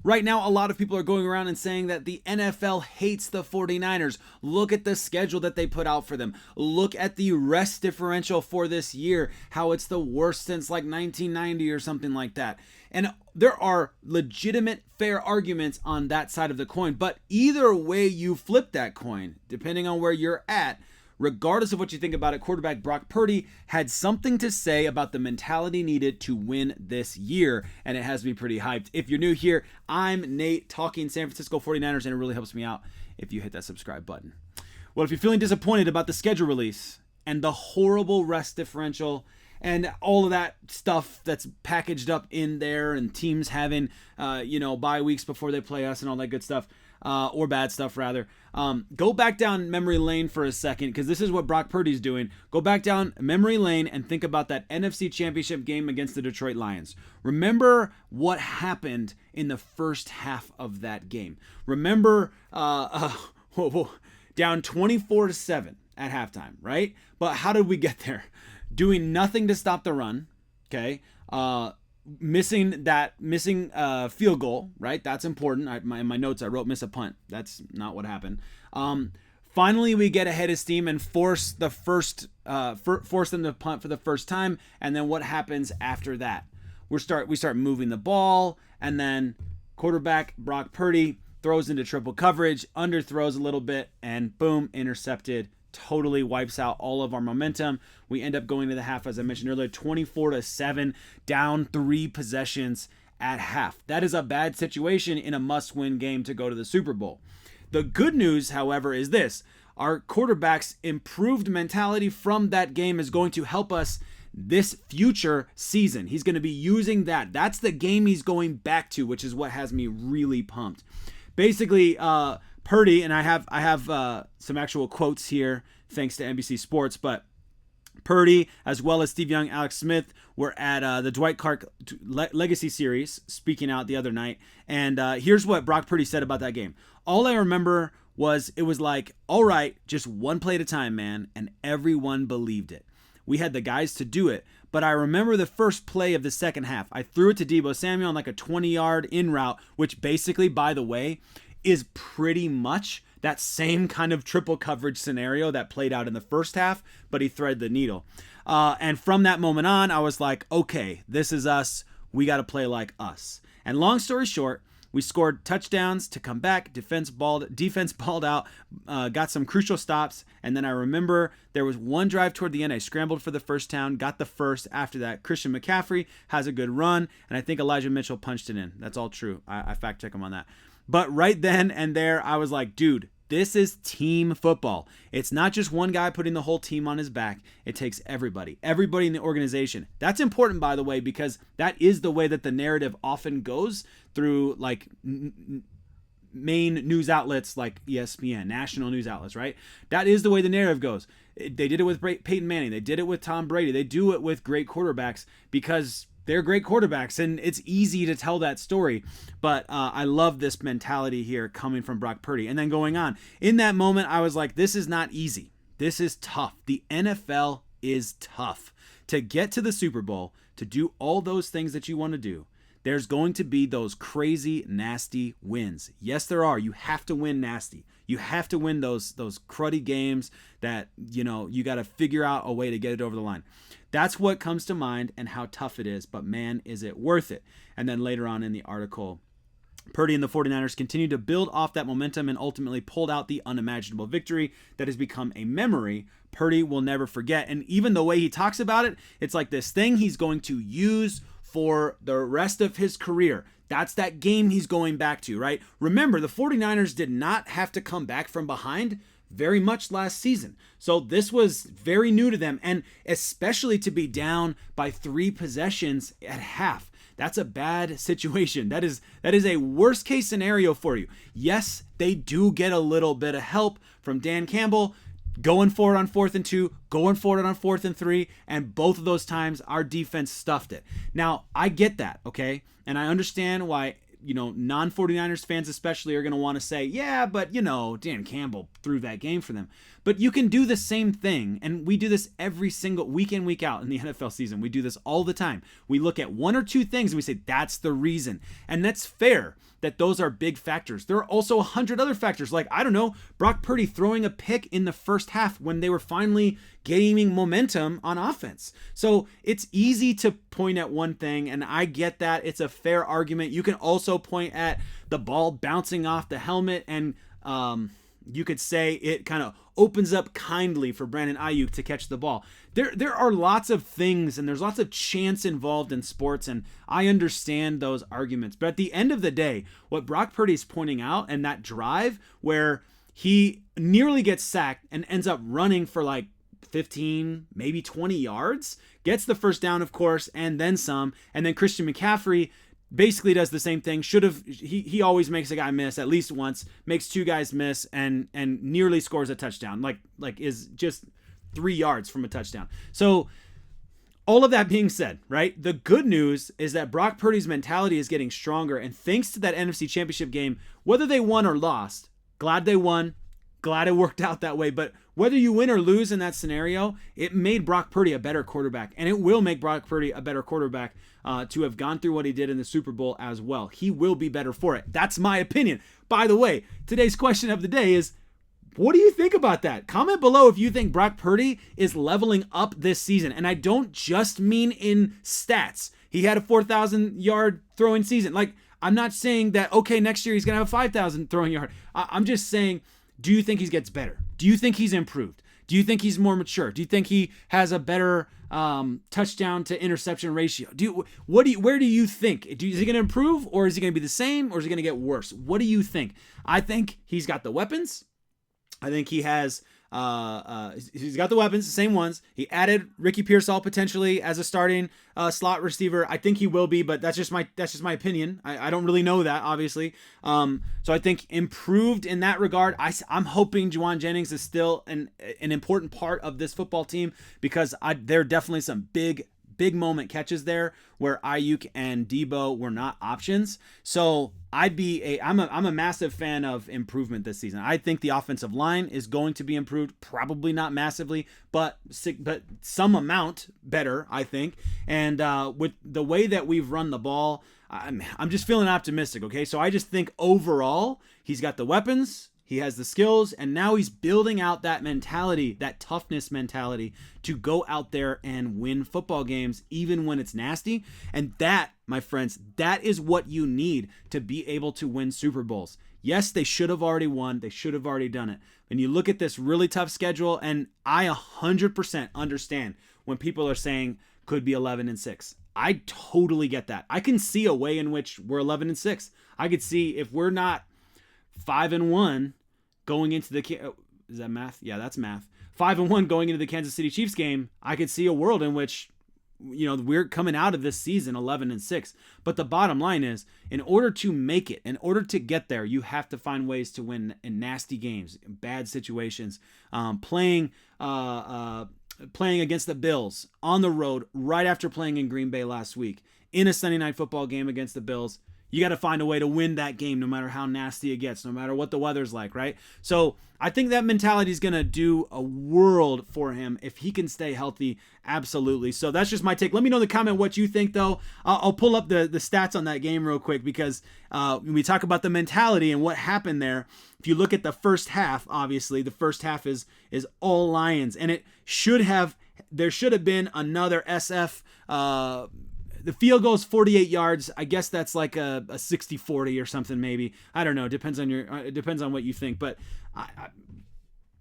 Right now, a lot of people are going around and saying that the NFL hates the 49ers. Look at the schedule that they put out for them. Look at the rest differential for this year, how it's the worst since like 1990 or something like that. And there are legitimate, fair arguments on that side of the coin. But either way you flip that coin, depending on where you're at, regardless of what you think about it, quarterback Brock Purdy had something to say about the mentality needed to win this year, and it has me pretty hyped. If you're new here, I'm Nate talking San Francisco 49ers, and it really helps me out if you hit that subscribe button. Well, if you're feeling disappointed about the schedule release and the horrible rest differential and all of that stuff that's packaged up in there and teams having, bye weeks before they play us and all that good stuff, or bad stuff rather. Go back down memory lane for a second, because this is what Brock Purdy's doing. Go back down memory lane and think about that NFC Championship game against the Detroit Lions. Remember what happened in the first half of that game. Remember down 24-7 at halftime, right? But how did we get there? Doing nothing to stop the run, okay? Missing field goal, right? That's important. In my notes, I wrote miss a punt. That's not what happened. Finally, we get ahead of steam and force them to punt for the first time. And then what happens after that? We start moving the ball, and then quarterback Brock Purdy throws into triple coverage, underthrows a little bit, and boom, intercepted. Totally wipes out all of our momentum. We end up going to the half, as I mentioned earlier, 24-7, down 3 possessions at half. That is a bad situation in a must-win game to go to the Super Bowl. The good news, however, is this. Our quarterback's improved mentality from that game is going to help us this future season. He's going to be using that. That's the game he's going back to, which is what has me really pumped. Basically, Purdy, and I have some actual quotes here thanks to NBC Sports, but Purdy, as well as Steve Young, Alex Smith, were at the Dwight Clark Legacy Series speaking out the other night, and here's what Brock Purdy said about that game. All I remember was it was like, all right, just one play at a time, man, and everyone believed it. We had the guys to do it, but I remember the first play of the second half. I threw it to Deebo Samuel on like a 20-yard in route, which basically, by the way, is pretty much that same kind of triple coverage scenario that played out in the first half, but he threaded the needle. And from that moment on, I was like, okay, this is us. We got to play like us. And long story short, we scored touchdowns to come back. Defense balled out, got some crucial stops. And then I remember there was one drive toward the end. I scrambled for the first down, got the first. After that, Christian McCaffrey has a good run. And I think Elijah Mitchell punched it in. That's all true. I fact check him on that. But right then and there, I was like, dude, this is team football. It's not just one guy putting the whole team on his back. It takes everybody in the organization. That's important, by the way, because that is the way that the narrative often goes through like main news outlets like ESPN, national news outlets, right? That is the way the narrative goes. They did it with Peyton Manning. They did it with Tom Brady. They do it with great quarterbacks because they're great quarterbacks, and it's easy to tell that story. But I love this mentality here coming from Brock Purdy. And then going on. In that moment, I was like, this is not easy. This is tough. The NFL is tough. To get to the Super Bowl, to do all those things that you want to do, there's going to be those crazy, nasty wins. Yes, there are. You have to win nasty. You have to win those cruddy games that, you got to figure out a way to get it over the line. That's what comes to mind and how tough it is, but man, is it worth it. And then later on in the article, Purdy and the 49ers continued to build off that momentum and ultimately pulled out the unimaginable victory that has become a memory Purdy will never forget. And even the way he talks about it, it's like this thing he's going to use for the rest of his career. That's that game he's going back to, right? Remember, the 49ers did not have to come back from behind very much last season. So this was very new to them, and especially to be down by 3 possessions at half. That's a bad situation. That is a worst case scenario for you. Yes, they do get a little bit of help from Dan Campbell going for it on 4th and 2, going for it on 4th and 3, and both of those times our defense stuffed it. Now, I get that, okay? And I understand why non-49ers fans especially are going to want to say, yeah, but, Dan Campbell threw that game for them. But you can do the same thing, and we do this every single week in, week out in the NFL season. We do this all the time. We look at 1 or 2 things, and we say, that's the reason. And that's fair. that those are big factors. There are also 100 other factors, like, I don't know, Brock Purdy throwing a pick in the first half when they were finally gaining momentum on offense. So it's easy to point at one thing, and I get that. It's a fair argument. You can also point at the ball bouncing off the helmet, and you could say it kind of opens up kindly for Brandon Ayuk to catch the ball. There are lots of things, and there's lots of chance involved in sports, and I understand those arguments. But at the end of the day, what Brock Purdy's pointing out, and that drive where he nearly gets sacked and ends up running for like 15, maybe 20 yards, gets the first down, of course, and then some. And then Christian McCaffrey basically does the same thing. He always makes a guy miss at least once, makes two guys miss, and nearly scores a touchdown. Like is just 3 yards from a touchdown. So all of that being said, right? The good news is that Brock Purdy's mentality is getting stronger, and thanks to that NFC Championship game, whether they won or lost, glad they won, glad it worked out that way. But whether you win or lose in that scenario, it made Brock Purdy a better quarterback, and it will make Brock Purdy a better quarterback to have gone through what he did in the Super Bowl as well. He will be better for it. That's my opinion. By the way, today's question of the day is, what do you think about that? Comment below if you think Brock Purdy is leveling up this season. And I don't just mean in stats. He had a 4,000 yard throwing season. Like, I'm not saying that, okay, next year he's going to have a 5,000 throwing yard. I'm just saying, do you think he gets better? Do you think he's improved? Do you think he's more mature? Do you think he has a better touchdown to interception ratio? Where do you think? Is he going to improve, or is he going to be the same, or is he going to get worse? What do you think? I think he's got the weapons. I think he has he's got the weapons, the same ones. He added Ricky Pearsall potentially as a starting slot receiver. I think he will be, but that's just my opinion. I don't really know that, obviously. So I think improved in that regard. I'm hoping Juwan Jennings is still an important part of this football team, because there are definitely some big moment catches there where Ayuk and Debo were not options. So I'm a massive fan of improvement this season. I think the offensive line is going to be improved, probably not massively, but some amount better, I think. And with the way that we've run the ball, I'm just feeling optimistic. Okay, so I just think overall he's got the weapons. He has the skills, and now he's building out that mentality, that toughness mentality, to go out there and win football games, even when it's nasty. And that, my friends, that is what you need to be able to win Super Bowls. Yes, they should have already won. They should have already done it. And you look at this really tough schedule, and I 100% understand when people are saying could be 11-6. I totally get that. I can see a way in which we're 11-6. I could see if we're not 5-1 going into the, is that math? Yeah, that's math. 5-1 going into the Kansas City Chiefs game. I could see a world in which, we're coming out of this season 11-6. But the bottom line is, in order to make it, in order to get there, you have to find ways to win in nasty games, in bad situations, playing against the Bills on the road right after playing in Green Bay last week in a Sunday night football game against the Bills. You got to find a way to win that game no matter how nasty it gets, no matter what the weather's like, right? So I think that mentality is going to do a world for him if he can stay healthy. Absolutely. So that's just my take. Let me know in the comment what you think, though. I'll pull up the stats on that game real quick, because when we talk about the mentality and what happened there, if you look at the first half, obviously the first half is all Lions, and there should have been another SF. The field goal is 48 yards. I guess that's like a 60-40 or something, maybe. I don't know. It depends on what you think. But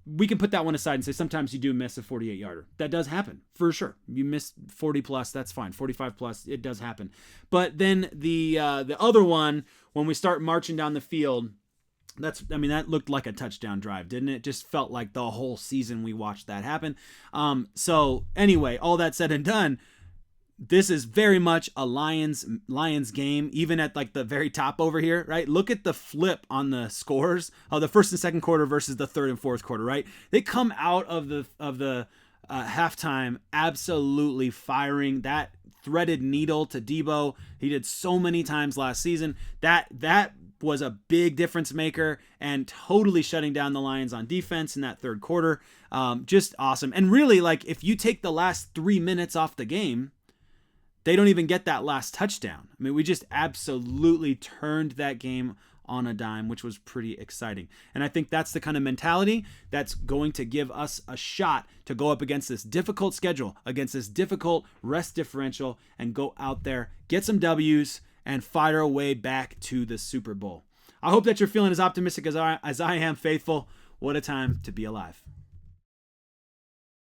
we can put that one aside and say sometimes you do miss a 48-yarder. That does happen, for sure. You miss 40 plus, that's fine. 45 plus, it does happen. But then the other one, when we start marching down the field, that looked like a touchdown drive, didn't it? Just felt like the whole season we watched that happen. So anyway, all that said and done, this is very much a Lions game, even at like the very top over here, right? Look at the flip on the scores of the first and second quarter versus the third and fourth quarter, right? They come out of the halftime absolutely firing that threaded needle to Debo. He did so many times last season. That was a big difference maker and totally shutting down the Lions on defense in that third quarter. Just awesome. And really, like, if you take the last 3 minutes off the game, they don't even get that last touchdown. I mean, we just absolutely turned that game on a dime, which was pretty exciting. And I think that's the kind of mentality that's going to give us a shot to go up against this difficult schedule, against this difficult rest differential, and go out there, get some W's, and fight our way back to the Super Bowl. I hope that you're feeling as optimistic as I am, Faithful. What a time to be alive.